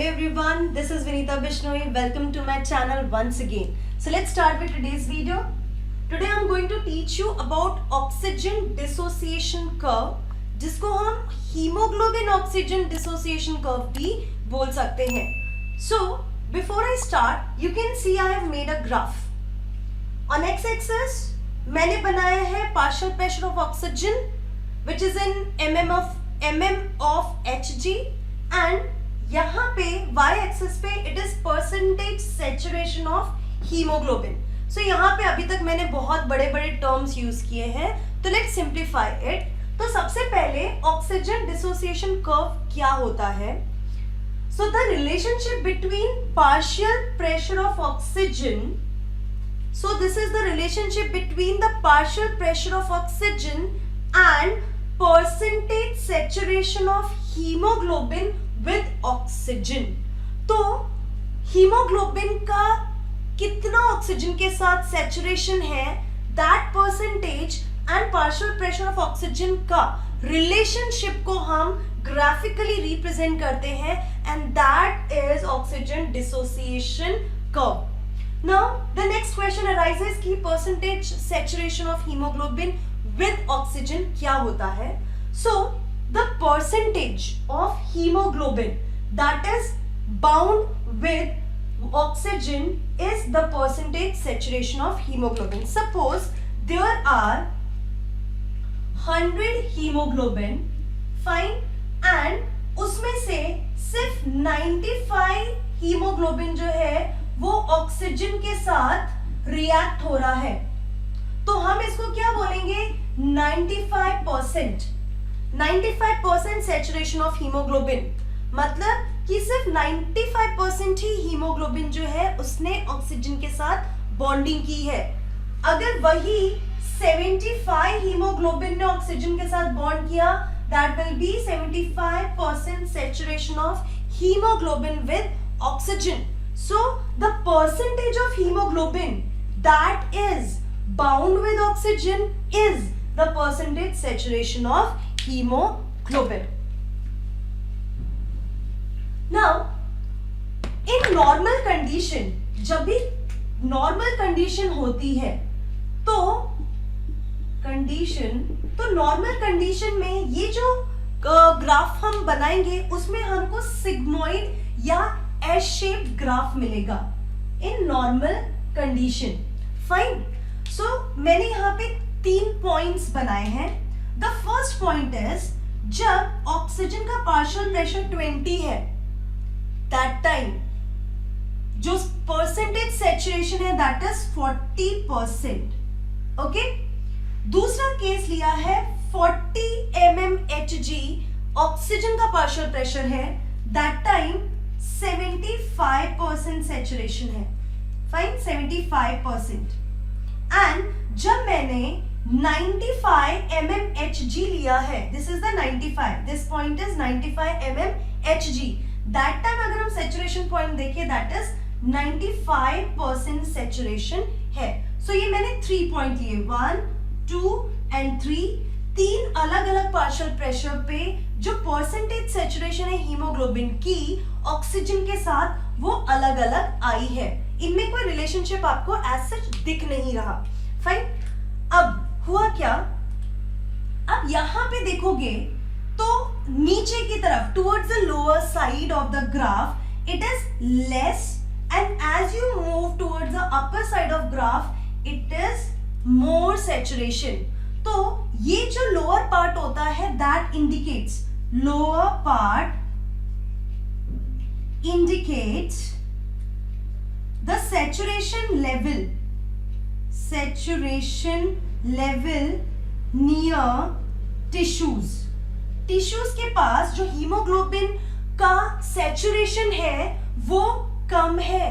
Hello everyone, this is Vinita Bishnoi. Welcome to my channel once again. So let's start with today's video. Today I'm going to teach you about oxygen dissociation curve, जिसको हम hemoglobin oxygen dissociation curve भी बोल सकते हैं. So before I start, you can see I have made a graph. On x-axis मैंने बनाया है partial pressure of oxygen, which is in mm of Hg, and यहाँ पे y एक्सिस पे it is percentage saturation of haemoglobin. So यहाँ पे अभी तक मैंने बहुत बड़े बड़े टर्म्स यूज किए हैं, तो लेट्स सिंप्लीफाई इट. तो सबसे पहले ऑक्सीजन डिसोसिएशन कर्व क्या होता है. So the relationship between partial pressure of oxygen, so this is the relationship between the partial pressure of oxygen and percentage saturation of haemoglobin with oxygen. तो haemoglobin का कितना oxygen के साथ saturation है, that percentage and partial pressure of oxygen का relationship को हम graphically represent करते हैं, and that is oxygen dissociation curve. Now the next question arises कि percentage saturation of haemoglobin with oxygen क्या होता है. सो the percentage of hemoglobin that is bound with oxygen is the percentage saturation of hemoglobin. Suppose there are 100 hemoglobin, fine, and उसमें से सिर्फ 95 hemoglobin जो है वो ऑक्सीजन के साथ रिएक्ट हो रहा है. तो हम इसको क्या बोलेंगे, 95%. 95% सैचुरेशन ऑफ हीमोग्लोबिन, मतलब कि सिर्फ 95% ही हीमोग्लोबिन जो है उसने ऑक्सीजन के साथ बॉन्डिंग की है. अगर वही 75 हीमोग्लोबिन ने ऑक्सीजन के साथ बॉन्ड किया, that will be 75% saturation of haemoglobin with oxygen. So the percentage of haemoglobin that is bound with oxygen is the percentage saturation of hemoglobin. Now, in normal condition, जब भी normal condition होती है तो normal condition में ये जो graph हम बनाएंगे उसमें हमको सिग्मोइड या एस शेप्ड ग्राफ मिलेगा in normal condition. Fine. So मैंने यहाँ पे 3 पॉइंट्स बनाए हैं. The first point is जब ऑक्सीजन का पार्शियल प्रेशर 20 है, that time जो परसेंटेज सैचुरेशन है that is 40%. ओके, दूसरा केस लिया है 40 mmHg ऑक्सीजन का पार्शियल प्रेशर है, that time 75% सैचुरेशन है. फाइन, 75%. एंड जब मैंने 95 mmHg लिया है, this is the 95, this point is 95 mmHg. That time अगर हम सैचुरेशन पॉइंट देखें दैट इज 95% सैचुरेशन है. सो ये मैंने 3 पॉइंट लिए, 1, 2 एंड 3. 3 अलग अलग पार्शियल प्रेशर पे जो परसेंटेज सैचुरेशन है हीमोग्लोबिन की ऑक्सीजन के साथ वो अलग अलग आई है. इनमें कोई रिलेशनशिप आपको एज सच दिख नहीं रहा. फाइन. अब हुआ क्या, अब यहां पे देखोगे तो नीचे की तरफ towards the lower side of the graph it is less, and as you move towards the upper side of graph it is more saturation. तो ये जो लोअर पार्ट होता है that indicates, lower part indicates the saturation level near tissues के पास जो haemoglobin का saturation है वो कम है,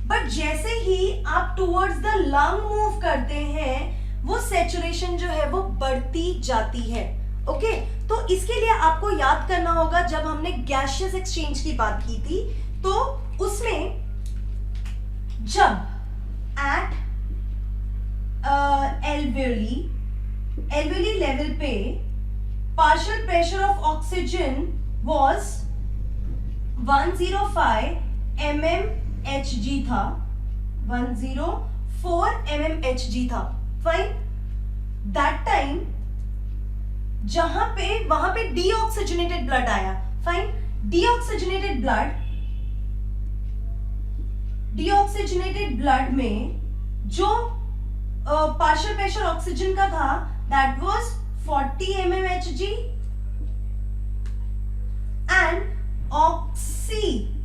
बट जैसे ही आप टुवर्ड्स द लंग मूव करते हैं वो सैचुरेशन जो है वो बढ़ती जाती है. ओके, तो इसके लिए आपको याद करना होगा जब हमने गैसियस एक्सचेंज की बात की थी तो उसमें जब एट alveoli लेवल पे partial pressure of oxygen was 105 mmHg था, 104 mmHg था. फाइन. दैट टाइम वहां पे डीऑक्सीजनेटेड ब्लड आया. फाइन. डीऑक्सीजनेटेड ब्लड में जो पार्शियल प्रेशर ऑक्सीजन का था that was 40 mmHg and oxygenated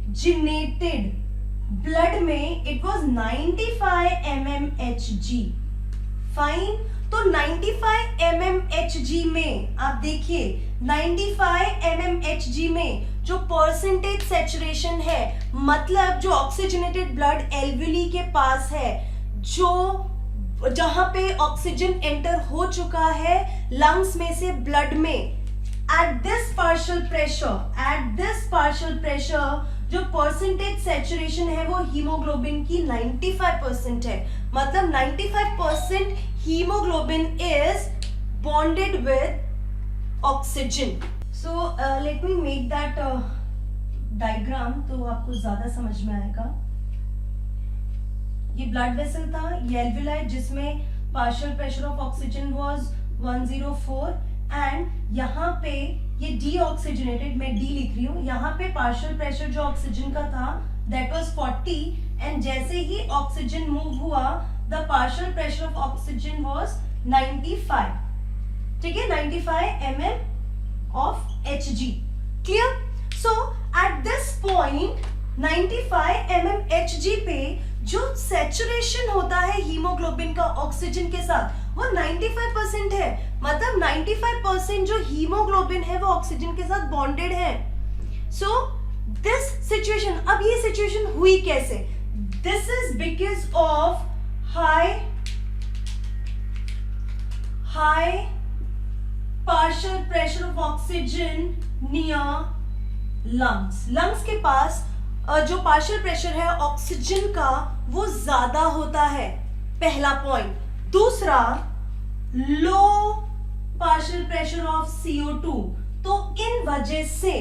blood में इट वाज 95 mmHg. फाइन. तो 95 mmHg में आप देखिए 95 mmHg में जो परसेंटेज सैचुरेशन है, मतलब जो ऑक्सीजनेटेड ब्लड एल्वियोली के पास है, जो जहां पे ऑक्सीजन एंटर हो चुका है लंग्स में से ब्लड में, एट दिस पार्शियल प्रेशर जो परसेंटेज सैचुरेशन है वो हीमोग्लोबिन की 95% है. मतलब 95% haemoglobin is bonded with oxygen. So let me make that diagram तो आपको ज्यादा समझ में आएगा. ये ब्लड वेसल था, ये एल्वियोलाई जिसमें partial pressure of oxygen was 104 and यहाँ पे ये डीऑक्सीजनेटेड, मैं डी लिख रही हूँ, यहाँ पे पार्शियल प्रेशर जो ऑक्सीजन का था दैट वाज 40 एंड जैसे ही ऑक्सीजन मूव हुआ the partial pressure of oxygen was 95. ठीक है, 95 mm of Hg. Clear? So at this point 95 mm Hg पे जो सैचुरेशन होता है हीमोग्लोबिन का ऑक्सीजन के साथ वो 95% है. मतलब 95% जो हीमोग्लोबिन है वो ऑक्सीजन के साथ बॉन्डेड है. सो दिस सिचुएशन, अब ये सिचुएशन हुई कैसे? This is because of high partial pressure of oxygen near lungs के पास जो पार्शियल प्रेशर है ऑक्सीजन का वो ज्यादा होता है. पहला पॉइंट. दूसरा, लो पार्शियल प्रेशर ऑफ CO2. तो इन वजह से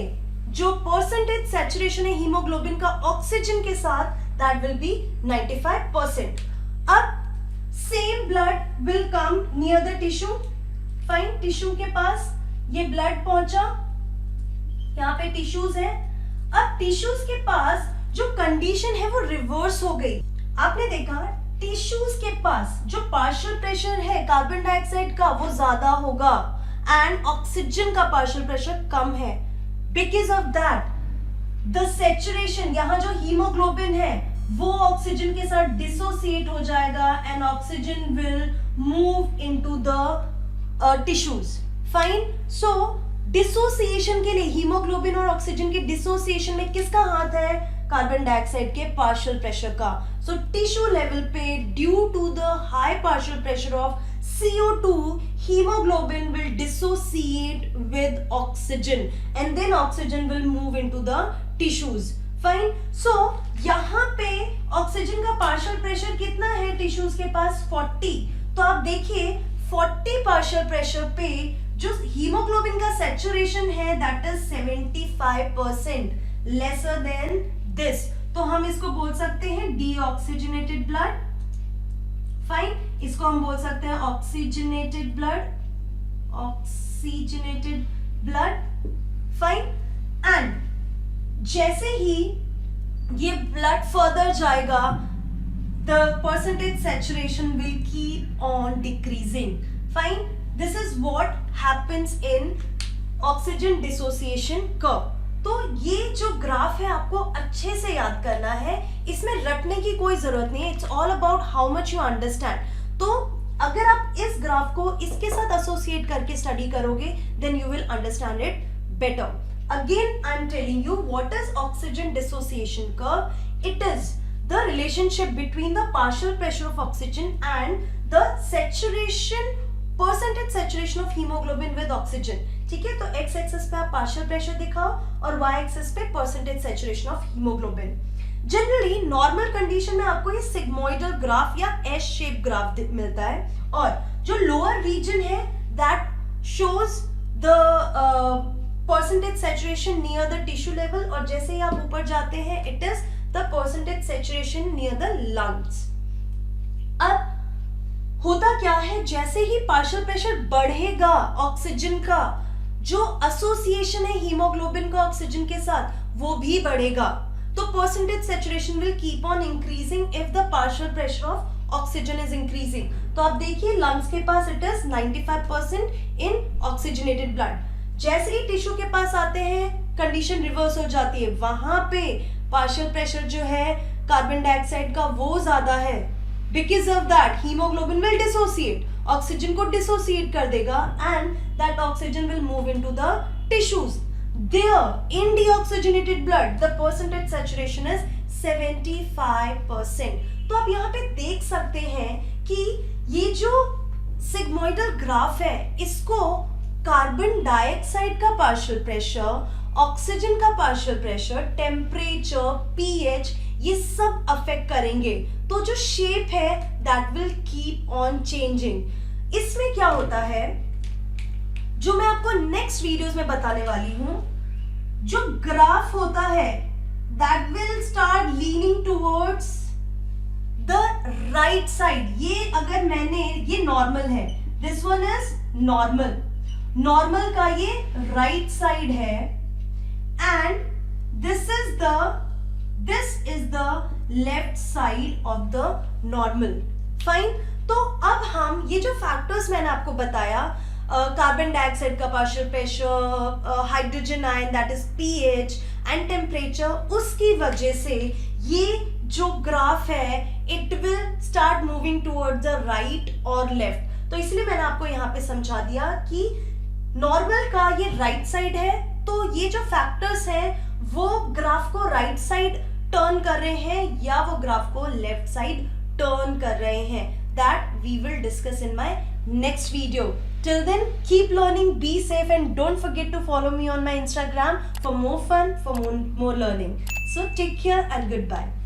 जो परसेंटेज सैचुरेशन है हीमोग्लोबिन का ऑक्सीजन के साथ दैट विल बी 95%. अब same blood will come near the tissue. Fine. Tissue के पास ये ब्लड पहुंचा, यहाँ पे टिश्यूज है. अब टिश्यूज के पास जो कंडीशन है वो रिवर्स हो गई. आपने देखा टिश्यूज के पास जो पार्शियल प्रेशर है कार्बन डाइऑक्साइड का वो ज्यादा होगा एंड ऑक्सीजन का पार्शियल प्रेशर कम है. Because of that the saturation, यहाँ जो हीमोग्लोबिन है वो ऑक्सीजन के साथ डिसोसिएट हो जाएगा and oxygen will move into the tissues. Fine. So dissociation के लिए हीमोग्लोबिन और ऑक्सीजन के डिसोसिएशन में किसका हाथ है? कार्बन डाइऑक्साइड के पार्शियल प्रेशर का. सो टिश्यू लेवल पे due to the high partial pressure of CO2 hemoglobin will dissociate with oxygen and then oxygen will move into the tissues. Fine. So यहाँ पे oxygen का partial pressure कितना है tissues के पास? 40. तो आप देखिए 40 पार्शियल प्रेशर पे जो हीमोग्लोबिन का सैचुरेशन है that is 75% lesser than this. तो हम इसको बोल सकते हैं डीऑक्सीजनेटेड ब्लड. फाइन. इसको हम बोल सकते हैं ऑक्सीजनेटेड ब्लड. फाइन. एंड जैसे ही ये ब्लड फर्दर जाएगा the percentage saturation will keep on decreasing. Fine. This is what happens in oxygen dissociation curve. तो ये जो ग्राफ है आपको अच्छे से याद करना है, इसमें रटने की कोई जरूरत नहीं है. It's all about how much you understand. तो अगर आप इस ग्राफ को इसके साथ एसोसिएट करके स्टडी करोगे then you will understand it better. Again I am telling you what is oxygen dissociation curve. It is the relationship between the partial pressure of oxygen and the percentage saturation of hemoglobin with oxygen. ठीक है, तो x axis पे आप partial pressure दिखाओ और y axis पे percentage saturation of haemoglobin. Generally normal condition में आपको ये सिग्मोइडल ग्राफ या एस शेप ग्राफ मिलता है और जो लोअर रीजन है that shows the percentage saturation near the tissue level, और जैसे ही आप ऊपर जाते हैं it is the percentage saturation near the lungs. अब होता क्या है, जैसे ही पार्शियल प्रेशर बढ़ेगा ऑक्सीजन का, जो एसोसिएशन है हीमोग्लोबिन का ऑक्सीजन के साथ वो भी बढ़ेगा, तो percentage saturation will keep on increasing if the partial pressure of oxygen is increasing. तो आप देखिए लंग्स के पास it is 95% in oxygenated blood. जैसे ही टिश्यू के पास आते हैं कंडीशन रिवर्स हो जाती है, वहां पे पार्शियल प्रेशर जो है कार्बन डाइऑक्साइड का वो ज्यादा है। Because of that haemoglobin will dissociate, oxygen को डिसोसिएट कर देगा and that oxygen will move into the tissues. There in deoxygenated blood the percentage saturation is 75%। तो आप यहाँ पे देख सकते हैं कि ये जो सिग्मोइडल ग्राफ है इसको कार्बन डाइऑक्साइड का पार्शियल प्रेशर, ऑक्सीजन का पार्शियल प्रेशर, टेम्परेचर, पीएच, ये सब अफेक्ट करेंगे। तो जो शेप है that will keep on changing. इसमें क्या होता है जो मैं आपको नेक्स्ट वीडियोस में बताने वाली हूं, जो ग्राफ होता है that will start leaning towards the right side. ये अगर मैंने, ये नॉर्मल है, this one is normal, normal का ये राइट साइड है and this is the left side of the normal. Fine. तो अब हम ये जो फैक्टर्स मैंने आपको बताया, कार्बन डाइऑक्साइड का partial pressure, hydrogen ion that is pH and temperature, उसकी वजह से ये जो ग्राफ है it will start moving toward the right और लेफ्ट। तो इसलिए मैंने आपको यहाँ पे समझा दिया कि नॉर्मल का ये राइट साइड है, तो ये जो फैक्टर्स हैं वो ग्राफ को राइट साइड टर्न कर रहे हैं या वो ग्राफ को लेफ्ट साइड टर्न कर रहे हैं। That we will discuss in my next video. Till then, keep learning, be safe, and don't forget to follow me on my Instagram for more fun, for more learning. So take care and goodbye.